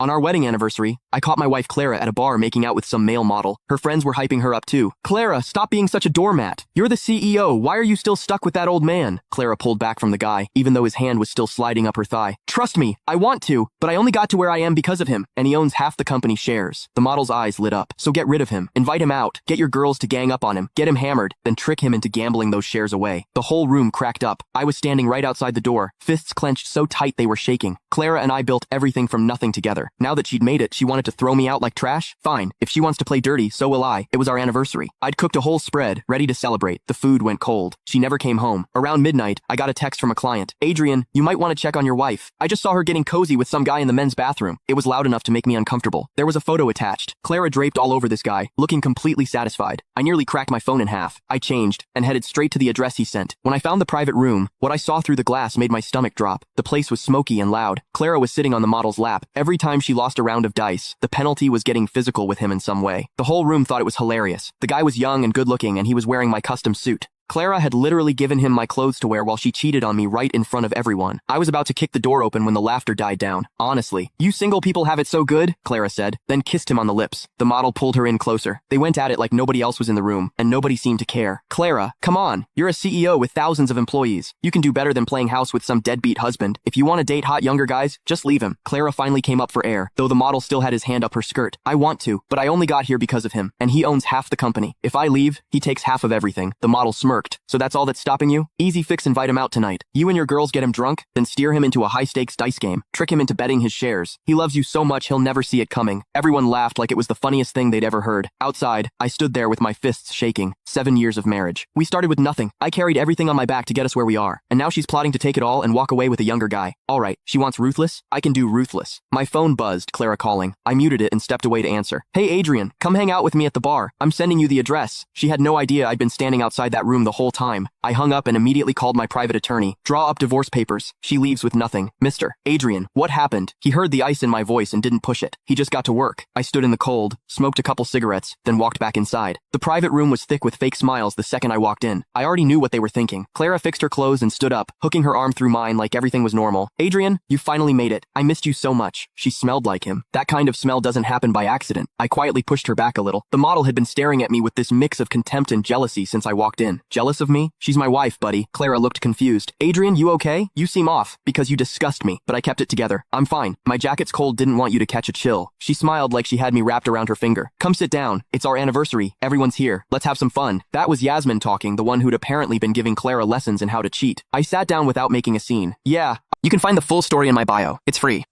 On our wedding anniversary, I caught my wife Clara at a bar making out with some male model. Her friends were hyping her up too. Clara, stop being such a doormat. You're the CEO. Why are you still stuck with that old man? Clara pulled back from the guy, even though his hand was still sliding up her thigh. Trust me, I want to, but I only got to where I am because of him, and he owns half the company shares. The model's eyes lit up. So get rid of him. Invite him out. Get your girls to gang up on him. Get him hammered, then trick him into gambling those shares away. The whole room cracked up. I was standing right outside the door, fists clenched so tight they were shaking. Clara and I built everything from nothing together. Now that she'd made it, she wanted to throw me out like trash? Fine. If she wants to play dirty, so will I. It was our anniversary. I'd cooked a whole spread, ready to celebrate. The food went cold. She never came home. Around midnight, I got a text from a client. Adrian, you might want to check on your wife. I just saw her getting cozy with some guy in the men's bathroom. It was loud enough to make me uncomfortable. There was a photo attached. Clara draped all over this guy, looking completely satisfied. I nearly cracked my phone in half. I changed and headed straight to the address he sent. When I found the private room, what I saw through the glass made my stomach drop. The place was smoky and loud. Clara was sitting on the model's lap. Every time she lost a round of dice, the penalty was getting physical with him in some way. The whole room thought it was hilarious. The guy was young and good-looking, and he was wearing my custom suit. Clara had literally given him my clothes to wear while she cheated on me right in front of everyone. I was about to kick the door open when the laughter died down. Honestly, you single people have it so good, Clara said, then kissed him on the lips. The model pulled her in closer. They went at it like nobody else was in the room, and nobody seemed to care. Clara, come on. You're a CEO with thousands of employees. You can do better than playing house with some deadbeat husband. If you want to date hot younger guys, just leave him. Clara finally came up for air, though the model still had his hand up her skirt. I want to, but I only got here because of him, and he owns half the company. If I leave, he takes half of everything. The model smirked. So that's all that's stopping you? Easy fix, invite him out tonight. You and your girls get him drunk, then steer him into a high-stakes dice game. Trick him into betting his shares. He loves you so much he'll never see it coming. Everyone laughed like it was the funniest thing they'd ever heard. Outside, I stood there with my fists shaking. 7 years of marriage. We started with nothing. I carried everything on my back to get us where we are. And now she's plotting to take it all and walk away with a younger guy. Alright, she wants ruthless? I can do ruthless. My phone buzzed, Clara calling. I muted it and stepped away to answer. Hey Adrian, come hang out with me at the bar. I'm sending you the address. She had no idea I'd been standing outside that room the whole time. I hung up and immediately called my private attorney. Draw up divorce papers. She leaves with nothing. Mr. Adrian, what happened? He heard the ice in my voice and didn't push it. He just got to work. I stood in the cold, smoked a couple cigarettes, then walked back inside. The private room was thick with fake smiles the second I walked in. I already knew what they were thinking. Clara fixed her clothes and stood up, hooking her arm through mine like everything was normal. Adrian, you finally made it. I missed you so much. She smelled like him. That kind of smell doesn't happen by accident. I quietly pushed her back a little. The model had been staring at me with this mix of contempt and jealousy since I walked in. Jealous of me? She's my wife, buddy. Clara looked confused. Adrian, you okay? You seem off, because you disgust me, but I kept it together. I'm fine. My jacket's cold, didn't want you to catch a chill. She smiled like she had me wrapped around her finger. Come sit down. It's our anniversary. Everyone's here. Let's have some fun. That was Yasmin talking, the one who'd apparently been giving Clara lessons in how to cheat. I sat down without making a scene. Yeah, you can find the full story in my bio. It's free.